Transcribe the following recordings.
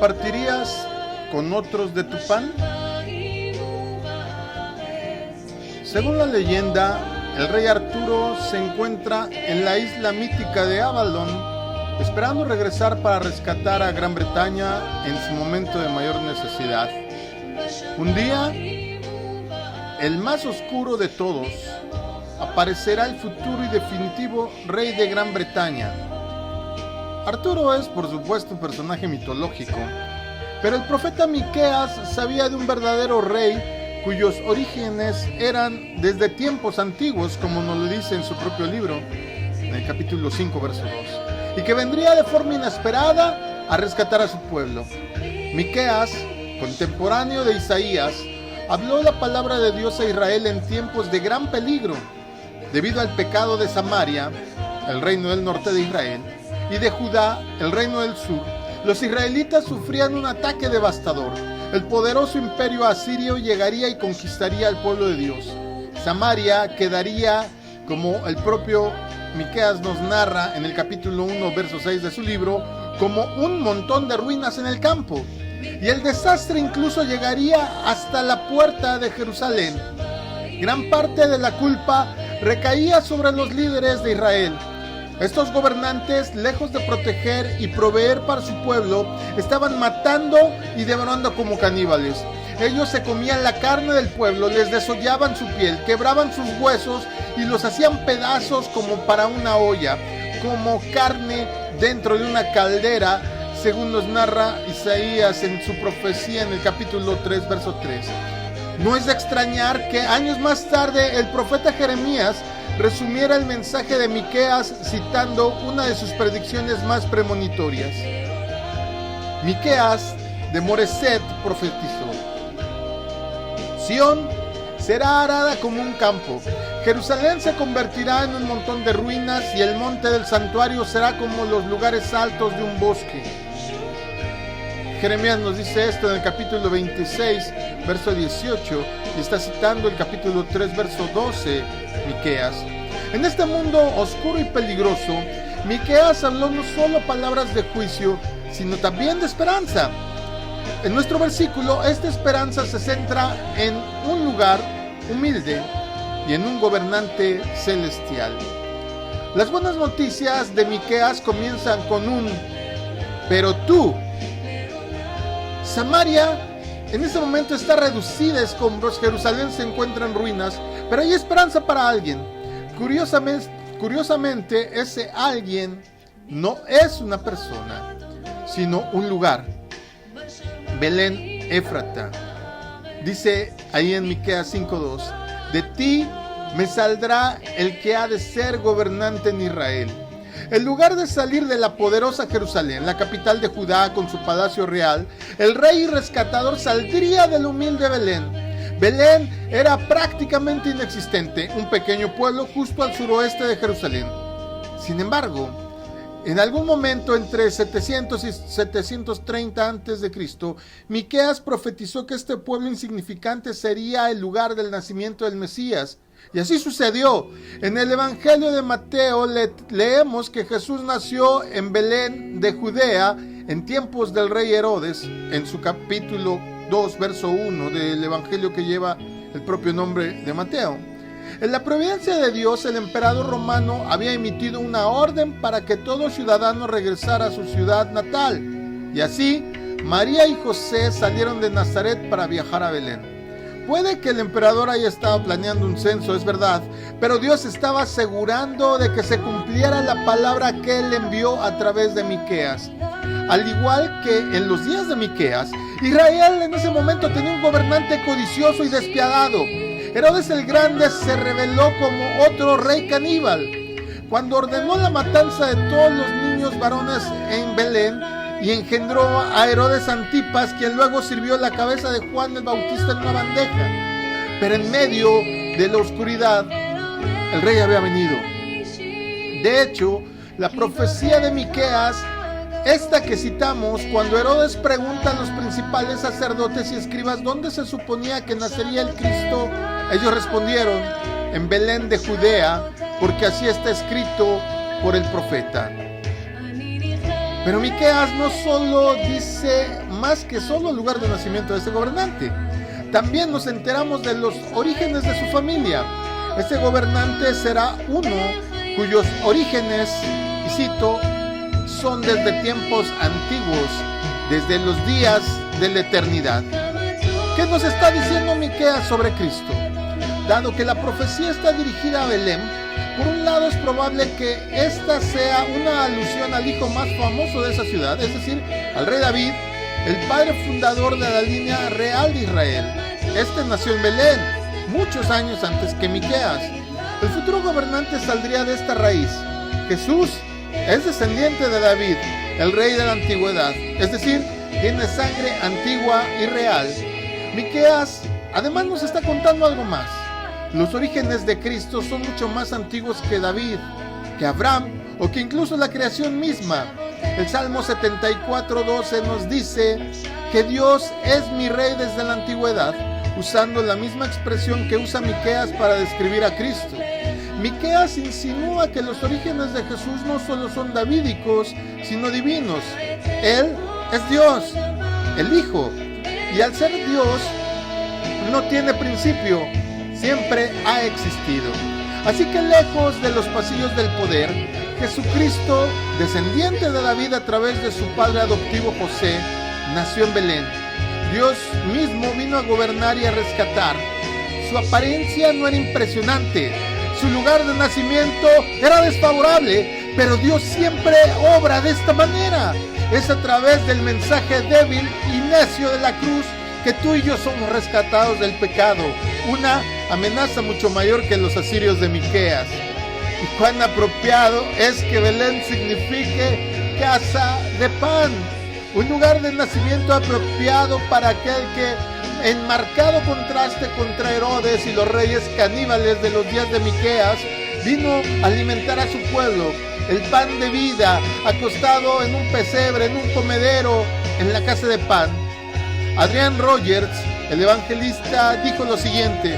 compartirías con otros de tu pan? Según la leyenda, el rey Arturo se encuentra en la isla mítica de Avalon, esperando regresar para rescatar a Gran Bretaña en su momento de mayor necesidad. Un día, el más oscuro de todos, aparecerá el futuro y definitivo rey de Gran Bretaña. Arturo es, por supuesto, un personaje mitológico, pero el profeta Miqueas sabía de un verdadero rey cuyos orígenes eran desde tiempos antiguos, como nos lo dice en su propio libro, en el capítulo 5, verso 2, y que vendría de forma inesperada a rescatar a su pueblo. Miqueas, contemporáneo de Isaías, habló la palabra de Dios a Israel en tiempos de gran peligro, debido al pecado de Samaria, el reino del norte de Israel, y de Judá, el reino del sur. Los israelitas sufrían un ataque devastador. El poderoso imperio asirio llegaría y conquistaría al pueblo de Dios. Samaria quedaría, como el propio Miqueas nos narra en el capítulo 1, verso 6 de su libro, como un montón de ruinas en el campo. Y el desastre incluso llegaría hasta la puerta de Jerusalén. Gran parte de la culpa recaía sobre los líderes de Israel. Estos gobernantes, lejos de proteger y proveer para su pueblo, estaban matando y devorando como caníbales. Ellos se comían la carne del pueblo, les desollaban su piel, quebraban sus huesos y los hacían pedazos como para una olla, como carne dentro de una caldera, según nos narra Isaías en su profecía en el capítulo 3, verso 3. No es de extrañar que años más tarde el profeta Jeremías resumiera el mensaje de Miqueas citando una de sus predicciones más premonitorias. Miqueas de Moreset profetizó: Sión será arada como un campo, Jerusalén se convertirá en un montón de ruinas y el monte del santuario será como los lugares altos de un bosque. Jeremías nos dice esto en el capítulo 26, verso 18, y está citando el capítulo 3, verso 12, Miqueas. En este mundo oscuro y peligroso, Miqueas habló no solo palabras de juicio, sino también de esperanza. En nuestro versículo, esta esperanza se centra en un lugar humilde y en un gobernante celestial. Las buenas noticias de Miqueas comienzan con un "pero tú". Samaria en este momento está reducida a escombros, Jerusalén se encuentra en ruinas, pero hay esperanza para alguien. Curiosamente, ese alguien no es una persona, sino un lugar. Belén Éfrata. Dice ahí en Miqueas 5:2, de ti me saldrá el que ha de ser gobernante en Israel. En lugar de salir de la poderosa Jerusalén, la capital de Judá con su palacio real, el rey y rescatador saldría del humilde Belén. Belén era prácticamente inexistente, un pequeño pueblo justo al suroeste de Jerusalén. Sin embargo, en algún momento entre 700 y 730 a.C., Miqueas profetizó que este pueblo insignificante sería el lugar del nacimiento del Mesías. Y así sucedió. En el Evangelio de Mateo leemos que Jesús nació en Belén de Judea en tiempos del rey Herodes, en su capítulo 2, verso 1 del Evangelio que lleva el propio nombre de Mateo. En la providencia de Dios, el emperador romano había emitido una orden para que todo ciudadano regresara a su ciudad natal. Y así, María y José salieron de Nazaret para viajar a Belén. Puede que el emperador haya estado planeando un censo, es verdad, pero Dios estaba asegurando de que se cumpliera la palabra que Él envió a través de Miqueas. Al igual que en los días de Miqueas, Israel en ese momento tenía un gobernante codicioso y despiadado. Herodes el Grande se reveló como otro rey caníbal. Cuando ordenó la matanza de todos los niños varones en Belén, y engendró a Herodes Antipas, quien luego sirvió la cabeza de Juan el Bautista en una bandeja. Pero en medio de la oscuridad, el rey había venido. De hecho, la profecía de Miqueas, esta que citamos, cuando Herodes pregunta a los principales sacerdotes y escribas dónde se suponía que nacería el Cristo, ellos respondieron: en Belén de Judea, porque así está escrito por el profeta. Pero Miqueas no solo dice más que solo el lugar de nacimiento de este gobernante. También nos enteramos de los orígenes de su familia. Este gobernante será uno cuyos orígenes, y cito, son desde tiempos antiguos, desde los días de la eternidad. ¿Qué nos está diciendo Miqueas sobre Cristo? Dado que la profecía está dirigida a Belén, por un lado es probable que esta sea una alusión al hijo más famoso de esa ciudad, es decir, al rey David, el padre fundador de la línea real de Israel. Este nació en Belén, muchos años antes que Miqueas. El futuro gobernante saldría de esta raíz. Jesús es descendiente de David, el rey de la antigüedad, es decir, tiene sangre antigua y real. Miqueas además nos está contando algo más. Los orígenes de Cristo son mucho más antiguos que David, que Abraham o que incluso la creación misma. El Salmo 74:12 nos dice que Dios es mi rey desde la antigüedad, usando la misma expresión que usa Miqueas para describir a Cristo. Miqueas insinúa que los orígenes de Jesús no solo son davídicos, sino divinos. Él es Dios, el Hijo, y al ser Dios no tiene principio, siempre ha existido. Así que lejos de los pasillos del poder, Jesucristo, descendiente de David a través de su padre adoptivo José, nació en Belén. Dios mismo vino a gobernar y a rescatar. Su apariencia no era impresionante, su lugar de nacimiento era desfavorable, pero Dios siempre obra de esta manera. Es a través del mensaje débil y necio de la cruz que tú y yo somos rescatados del pecado, una amenaza mucho mayor que los asirios de Miqueas. Y cuán apropiado es que Belén signifique casa de pan, un lugar de nacimiento apropiado para aquel que, en marcado contraste contra Herodes y los reyes caníbales de los días de Miqueas, vino a alimentar a su pueblo, el pan de vida, acostado en un pesebre, en un comedero, en la casa de pan. Adrian Rogers, el evangelista, dijo lo siguiente: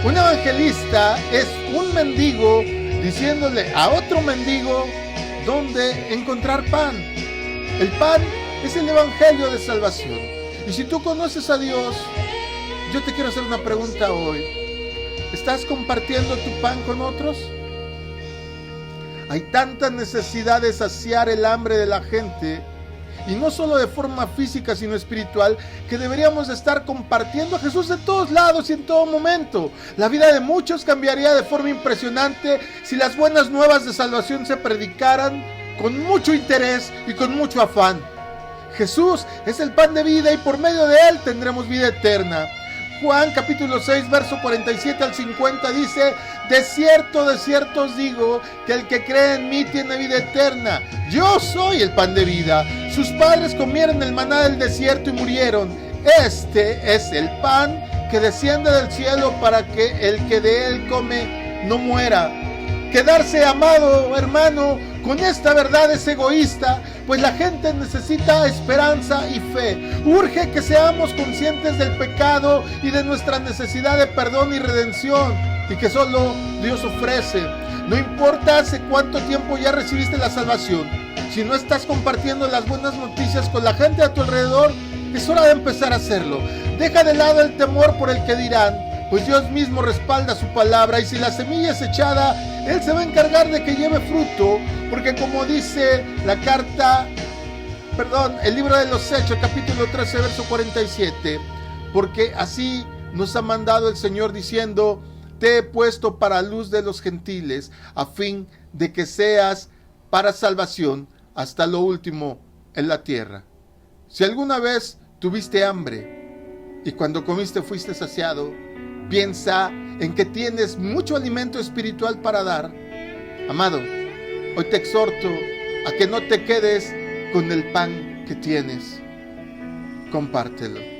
un evangelista es un mendigo diciéndole a otro mendigo dónde encontrar pan. El pan es el evangelio de salvación. Y si tú conoces a Dios, yo te quiero hacer una pregunta hoy. ¿Estás compartiendo tu pan con otros? Hay tanta necesidad de saciar el hambre de la gente, y no solo de forma física sino espiritual, que deberíamos estar compartiendo a Jesús en todos lados y en todo momento. La vida de muchos cambiaría de forma impresionante si las buenas nuevas de salvación se predicaran con mucho interés y con mucho afán. Jesús es el pan de vida y por medio de él tendremos vida eterna. Juan capítulo 6 verso 47 al 50 dice: de cierto os digo que el que cree en mí tiene vida eterna. Yo soy el pan de vida. Sus padres comieron el maná del desierto y murieron. Este es el pan que desciende del cielo para que el que de él come no muera. Quedarse, amado hermano, con esta verdad es egoísta, pues la gente necesita esperanza y fe. Urge que seamos conscientes del pecado y de nuestra necesidad de perdón y redención, y que solo Dios ofrece. No importa hace cuánto tiempo ya recibiste la salvación, si no estás compartiendo las buenas noticias con la gente a tu alrededor, es hora de empezar a hacerlo. Deja de lado el temor por el que dirán, pues Dios mismo respalda su palabra, y si la semilla es echada, Él se va a encargar de que lleve fruto, porque como dice el libro de los Hechos, capítulo 13, verso 47, porque así nos ha mandado el Señor diciendo: te he puesto para luz de los gentiles, a fin de que seas para salvación hasta lo último en la tierra. Si alguna vez tuviste hambre y cuando comiste fuiste saciado, piensa en que tienes mucho alimento espiritual para dar. Amado, hoy te exhorto a que no te quedes con el pan que tienes. Compártelo.